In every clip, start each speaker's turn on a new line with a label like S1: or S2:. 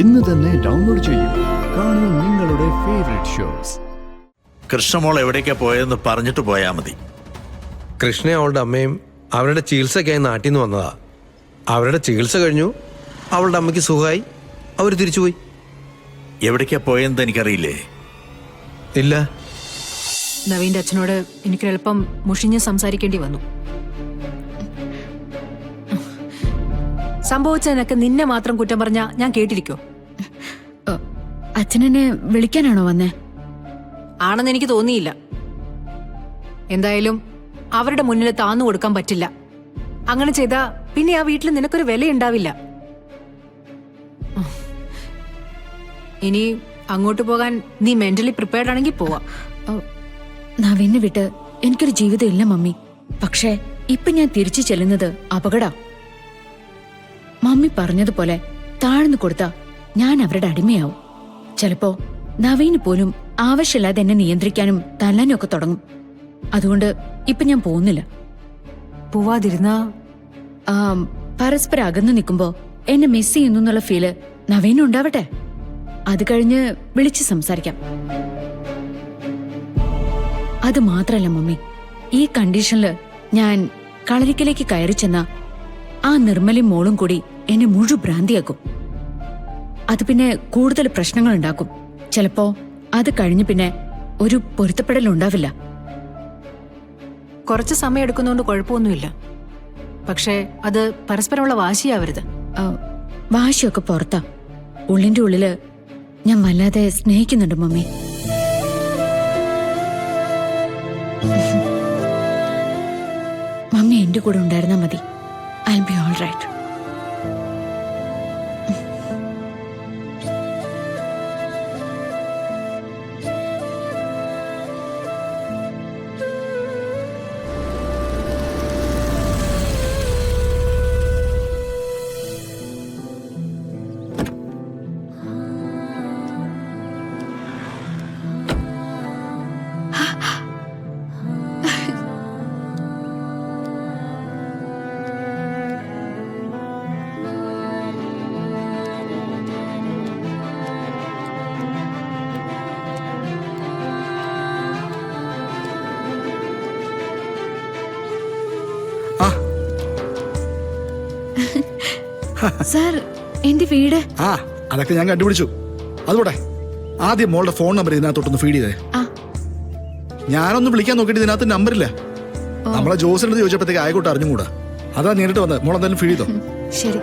S1: ഇന്ന് തന്നെ ഡൗൺലോഡ് ചെയ്യൂ. കാണൂ നിങ്ങളുടെ ഫേവറേറ്റ് ഷോസ്.
S2: കൃഷ്ണമോൾ എവിടേക്കാ പോയതെന്ന് പറഞ്ഞിട്ട് പോയാ മതി.
S3: കൃഷ്ണയും അവളുടെ അമ്മയും അവരുടെ ചികിത്സയ്ക്കായി നാട്ടിൽ നിന്ന് വന്നതാ. അവരുടെ ചികിത്സ കഴിഞ്ഞു, അവളുടെ അമ്മയ്ക്ക് സുഖമായി, അവർ തിരിച്ചുപോയി.
S2: എവിടേക്കാ പോയെന്ന് എനിക്കറിയില്ലേ?
S3: ഇല്ല.
S4: നവീന്റെ അച്ഛനോട് എനിക്കൊരൽപ്പം മുഷിഞ്ഞ് സംസാരിക്കേണ്ടി വന്നു. സംഭവിച്ചതിനൊക്കെ നിന്നെ മാത്രം കുറ്റം പറഞ്ഞ ഞാൻ കേട്ടിരിക്കോ?
S5: അച്ഛനെന്നെ വിളിക്കാനാണോ വന്നേ?
S4: ആണെന്ന് എനിക്ക് തോന്നിയില്ല. എന്തായാലും അവരുടെ മുന്നിൽ താന്നു കൊടുക്കാൻ പറ്റില്ല. അങ്ങനെ ചെയ്താ പിന്നെ ആ വീട്ടിൽ നിനക്കൊരു വിലയുണ്ടാവില്ല. ഇനി അങ്ങോട്ട് പോകാൻ നീ മെന്റലി പ്രിപ്പയർഡ് ആണെങ്കിൽ പോവാ.
S5: നവീനെ വിട്ട് എനിക്കൊരു ജീവിതം ഇല്ല മമ്മി. പക്ഷേ ഇപ്പൊ ഞാൻ തിരിച്ചു ചെല്ലുന്നത് അപകട. മമ്മി പറഞ്ഞതുപോലെ താഴ്ന്നു കൊടുത്താ ഞാൻ അവരുടെ അടിമയാവും. ചിലപ്പോ നവീന് പോലും ആവശ്യമില്ലാതെ എന്നെ നിയന്ത്രിക്കാനും തല്ലാനും ഒക്കെ തുടങ്ങും. അതുകൊണ്ട് ഇപ്പൊ ഞാൻ പോകുന്നില്ല.
S4: പോവാതിരുന്നാ
S5: പരസ്പരം അകന്നു നിൽക്കുമ്പോ എന്നെ മിസ് ചെയ്യുന്നു എന്നുള്ള ഫീല് നവീനും ഉണ്ടാവട്ടെ. അത് കഴിഞ്ഞ് വിളിച്ച് സംസാരിക്കാം. അത് മാത്രല്ല മമ്മി, ഈ കണ്ടീഷനില് ഞാൻ കളരിക്കലേക്ക് കയറി ചെന്ന ആ നിർമ്മലയും മോളും കൂടി എന്നെ മുഴു ഭ്രാന്തിയാക്കും. അത് പിന്നെ കൂടുതൽ പ്രശ്നങ്ങൾ ഉണ്ടാക്കും. ചിലപ്പോ അത് കഴിഞ്ഞ് പിന്നെ ഒരു പൊരുത്തപ്പെടലുണ്ടാവില്ല.
S4: കുറച്ച് സമയം എടുക്കുന്നോണ്ട് കുഴപ്പമൊന്നുമില്ല. പക്ഷേ അത് പരസ്പരമുള്ള വാശിയാവരുത്.
S5: വാശിയൊക്കെ പുറത്താ. ഉള്ളിന്റെ ഉള്ളില് ഞാൻ വല്ലാതെ സ്നേഹിക്കുന്നുണ്ട് മമ്മി. മമ്മി എന്റെ കൂടെ ഉണ്ടായിരുന്നാ മതി. I'll be all right. Sir, എന്റെ വീട്
S6: അതൊക്കെ ഞാൻ കണ്ടുപിടിച്ചു. അതുകൂടെ ആദ്യം മോളുടെ ഫോൺ നമ്പർ ഇതിനകത്തോട്ടൊന്ന് ഫീഡ് ചെയ്തേ. ഞാനൊന്ന് വിളിക്കാൻ നോക്കിയിട്ട് ഇതിനകത്ത് നമ്പറില്ല. നമ്മളെ ജോസിനടുത്ത് ചോദിച്ചപ്പോഴത്തേക്ക് ആയിക്കോട്ടെ അറിഞ്ഞുകൂടാ. അതാ നേരിട്ട് വന്നത്. മോളെന്തായാലും ഫീഡ് ചെയ്തോ.
S5: ശരി.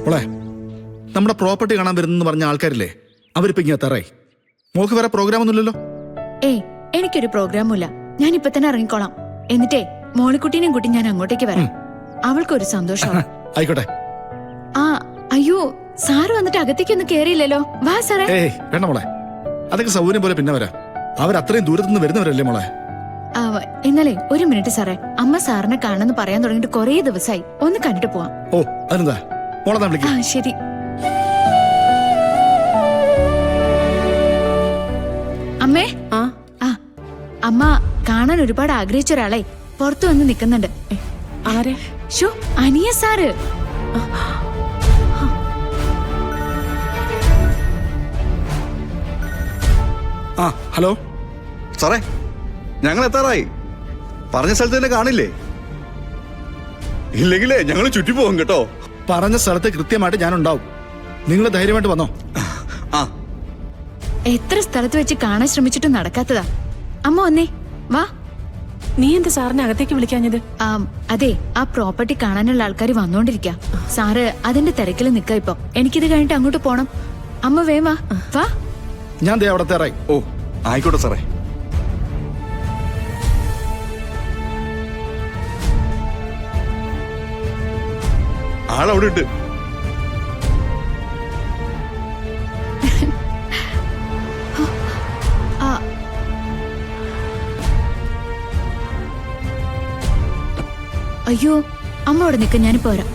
S6: മോളെ, നമ്മുടെ പ്രോപ്പർട്ടി കാണാൻ വരുന്നെന്ന് പറഞ്ഞ ആൾക്കാരില്ലേ, അവരിപ്പോ ഇങ്ങനെ തറായി. മോൾക്ക് വേറെ പ്രോഗ്രാം ഒന്നുമില്ലല്ലോ?
S5: ഏയ്, എനിക്കൊരു പ്രോഗ്രാമും ഇല്ല. ഞാൻ ഇപ്പൊ തന്നെ ഇറങ്ങിക്കോളാം. എന്നിട്ടേ മോളിക്കുട്ടീനെയും കൂട്ടി ഞാൻ അങ്ങോട്ടേക്ക് വരാം. അവൾക്കൊരു സന്തോഷം.
S6: ആയിക്കോട്ടെ.
S5: അയ്യോ, സാറ് വന്നിട്ട് അകത്തേക്ക് ഒന്നും കേറിയില്ലല്ലോ. വാ സാറേ.
S6: ഏയ് വേണ്ട മോളെ, അതൊക്കെ സൗകര്യം പോലെ പിന്നെ വരാം. അവരത്രയും ദൂരത്തുനിന്ന് വരുന്നവരല്ലേ മോളെ.
S5: ഇന്നലെ ഒരു മിനിറ്റ് സാറേ, അമ്മ സാറിനെ കാണണമെന്ന് പറയാൻ തുടങ്ങിയിട്ട് കുറേ ദിവസമായി. ഒന്ന് കണ്ടിട്ട് പോവാം.
S6: ഓ അതെന്താ മോളെ വിളിക്കാം.
S5: ശരി. അമ്മേ. അമ്മ കാണാൻ ഒരുപാട് ആഗ്രഹിച്ച ഒരാളെ പുറത്തു വന്ന് നിൽക്കുന്നുണ്ട്.
S4: ആരെ?
S5: ഷോ, അനിയ സാറ്.
S6: ഹലോ
S7: സാറേ, ഞങ്ങൾ എത്താറായി. പറഞ്ഞ സ്ഥലത്ത് തന്നെ കാണില്ലേ? ഇല്ലെങ്കിലേ ഞങ്ങൾ ചുറ്റിപ്പോകും കേട്ടോ.
S6: പറഞ്ഞ സ്ഥലത്ത് കൃത്യമായിട്ട് ഞാനുണ്ടാവും. നിങ്ങൾ ധൈര്യമായിട്ട് വന്നോ.
S5: എത്ര സ്ഥലത്ത് വെച്ച് കാണാൻ ശ്രമിച്ചിട്ട് നടക്കാത്തതാ. അമ്മ വന്നേ, വാ.
S4: നീ എന്താ സാറിനെ അകത്തേക്ക് വിളിക്കാഞ്ഞത്?
S5: അതെ, ആ പ്രോപ്പർട്ടി കാണാനുള്ള ആൾക്കാർ വന്നോണ്ടിരിക്ക. സാറ് അതിന്റെ തിരക്കിൽ നിക്ക. ഇപ്പൊ എനിക്കിത് കഴിഞ്ഞിട്ട് അങ്ങോട്ട് പോണം. അമ്മ വേവാ, വാ.
S6: ഞാൻ ദേ അവിടെ തേറായി.
S7: ഓ ആയിക്കോട്ടെ സാറേ. ആളവിടെ ഉണ്ട്.
S5: അയ്യോ, അമ്മ അവിടെ നിൽക്ക, ഞാനിപ്പോ വരാം.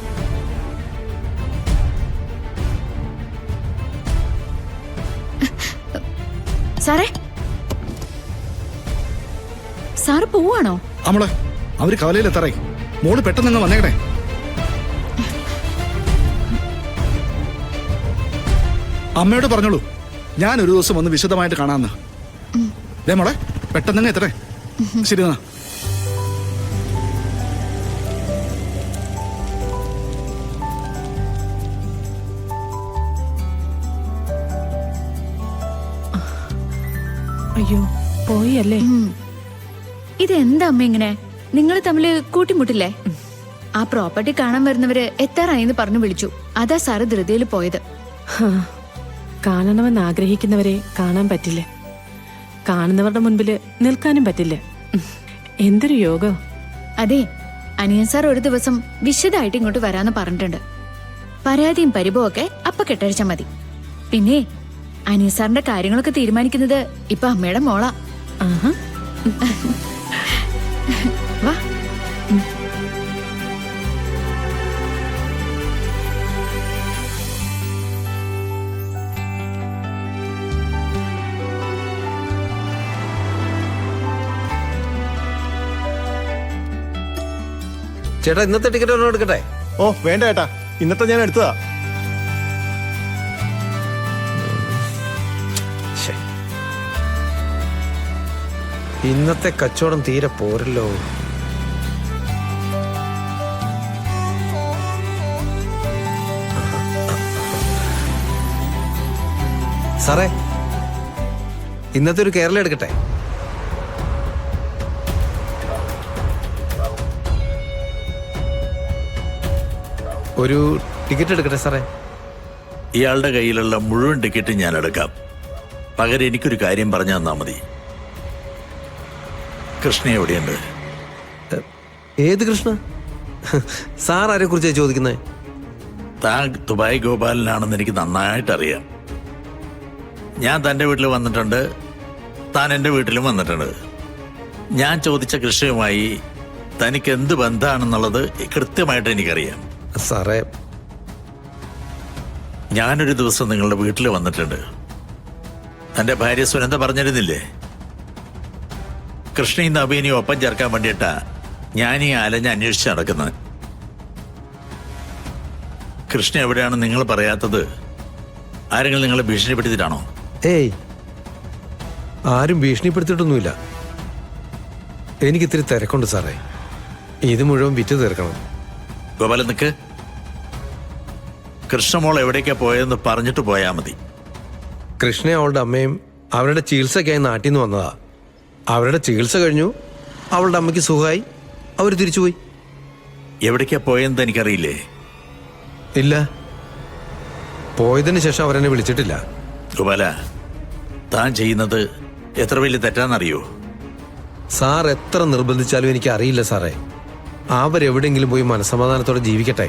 S5: സാറേ, സാറ് പോവാണോ?
S6: അവര് കവലയിലെത്തറേ. മോള് പെട്ടെന്ന് വന്നേക്കണേ. അമ്മയോട് പറഞ്ഞോളൂ ഞാൻ ഒരു ദിവസം വന്ന് വിശദമായിട്ട് കാണാമെന്ന്. ദേ മോളെ പെട്ടെന്ന് എത്തണേ. ശരി എന്നാ.
S4: അയ്യോ പോയി അല്ലേ?
S5: ഇതെന്താ അമ്മ ഇങ്ങനെ? നിങ്ങൾ തമ്മില് കൂട്ടിമുട്ടില്ലേ? ആ പ്രോപ്പർട്ടി കാണാൻ വരുന്നവര് എത്താറായിന്ന് പറഞ്ഞു വിളിച്ചു. അതാ സാറ് ധൃതിയിൽ പോയത്.
S8: കാണണമെന്ന് ആഗ്രഹിക്കുന്നവരെ കാണാൻ പറ്റില്ല, കാണുന്നവരുടെ മുൻപില് നിൽക്കാനും പറ്റില്ല. എന്തൊരു യോഗം.
S5: അതെ, അനിയൻ സാർ ഒരു ദിവസം വിശദമായിട്ട് ഇങ്ങോട്ട് വരാന്ന് പറഞ്ഞിട്ടുണ്ട്. പരാതിയും പരിഭവം ഒക്കെ അപ്പ കെട്ടഴിച്ചാ മതി. പിന്നെ അനിയൻ സാറിന്റെ കാര്യങ്ങളൊക്കെ തീരുമാനിക്കുന്നത് ഇപ്പൊ അമ്മയുടെ മോളാ.
S8: ആഹാ.
S5: വാ.
S3: ചേട്ടാ ഇന്നത്തെ ടിക്കറ്റ് ഒരെണ്ണം എടുക്കട്ടെ?
S9: ഓ വേണ്ട ഏട്ടാ, ഇന്നത്തെ ഞാൻ എടുത്തതാ.
S3: ശ്ശേ. ഇന്നത്തെ കച്ചവടം തീരെ പോരല്ലോ. സാറേ ഇന്നത്തെ ഒരു കേരള എടുക്കട്ടെ? ഒരു ടിക്കറ്റ് എടുക്കട്ടെ സാറേ?
S2: ഇയാളുടെ കയ്യിലുള്ള മുഴുവൻ ടിക്കറ്റും ഞാൻ എടുക്കാം. പകരം എനിക്കൊരു കാര്യം പറഞ്ഞു തന്നാൽ മതി. കൃഷ്ണ എവിടെയുണ്ട്?
S3: ഏത് കൃഷ്ണ? സാർ ആരെ കുറിച്ചാണ് ചോദിക്കുന്നത്?
S2: താൻ ദുബായ് ഗോപാലനാണെന്ന് എനിക്ക് നന്നായിട്ട് അറിയാം. ഞാൻ തൻ്റെ വീട്ടിൽ വന്നിട്ടുണ്ട്, താൻ എൻ്റെ വീട്ടിലും വന്നിട്ടുണ്ട്. ഞാൻ ചോദിച്ച കൃഷിയുമായി തനിക്ക് എന്ത് ബന്ധമാണെന്നുള്ളത് കൃത്യമായിട്ട് എനിക്കറിയാം.
S3: സാറേ
S2: ഞാനൊരു ദിവസം നിങ്ങളുടെ വീട്ടിൽ വന്നിട്ടുണ്ട്. തൻ്റെ ഭാര്യ സുനന്ദ പറഞ്ഞിരുന്നില്ലേ, കൃഷ്ണയും നവീനെയും ഒപ്പം ചേർക്കാൻ വേണ്ടിയിട്ടാ ഞാൻ ഈ അലഞ്ഞ് അന്വേഷിച്ച് നടക്കുന്നത്. കൃഷ്ണ എവിടെയാണെന്ന് നിങ്ങൾ പറയാത്തത് ആരെങ്കിലും നിങ്ങളെ ഭീഷണിപ്പെടുത്തിയിട്ടാണോ?
S3: ഏയ്, ആരും ഭീഷണിപ്പെടുത്തിയിട്ടൊന്നുമില്ല. എനിക്കിത്തിരി തിരക്കുണ്ട് സാറേ. ഇത് മുഴുവൻ വിറ്റ് തീർക്കണം.
S2: ഗോപാലൻ നിക്ക്. കൃഷ്ണമോൾ എവിടേക്കാ പോയതെന്ന് പറഞ്ഞിട്ട് പോയാൽ മതി.
S3: കൃഷ്ണ അവളുടെ അമ്മയും അവരുടെ ചികിത്സയ്ക്കായി നാട്ടിൽ നിന്ന് വന്നതാ. അവരുടെ ചികിത്സ കഴിഞ്ഞു, അവളുടെ അമ്മയ്ക്ക് സുഖമായി, അവർ തിരിച്ചുപോയി.
S2: എവിടേക്കാ പോയെന്ന് എനിക്കറിയില്ലേ?
S3: ഇല്ല, പോയതിന് ശേഷം അവരെന്നെ വിളിച്ചിട്ടില്ല.
S2: ഗോപാല, താൻ ചെയ്യുന്നത് എത്ര വലിയ തെറ്റാന്നറിയോ?
S3: സാർ എത്ര നിർബന്ധിച്ചാലും എനിക്ക് അറിയില്ല സാറേ. അവരെവിടെയെങ്കിലും പോയി മനസ്സമാധാനത്തോടെ ജീവിക്കട്ടെ.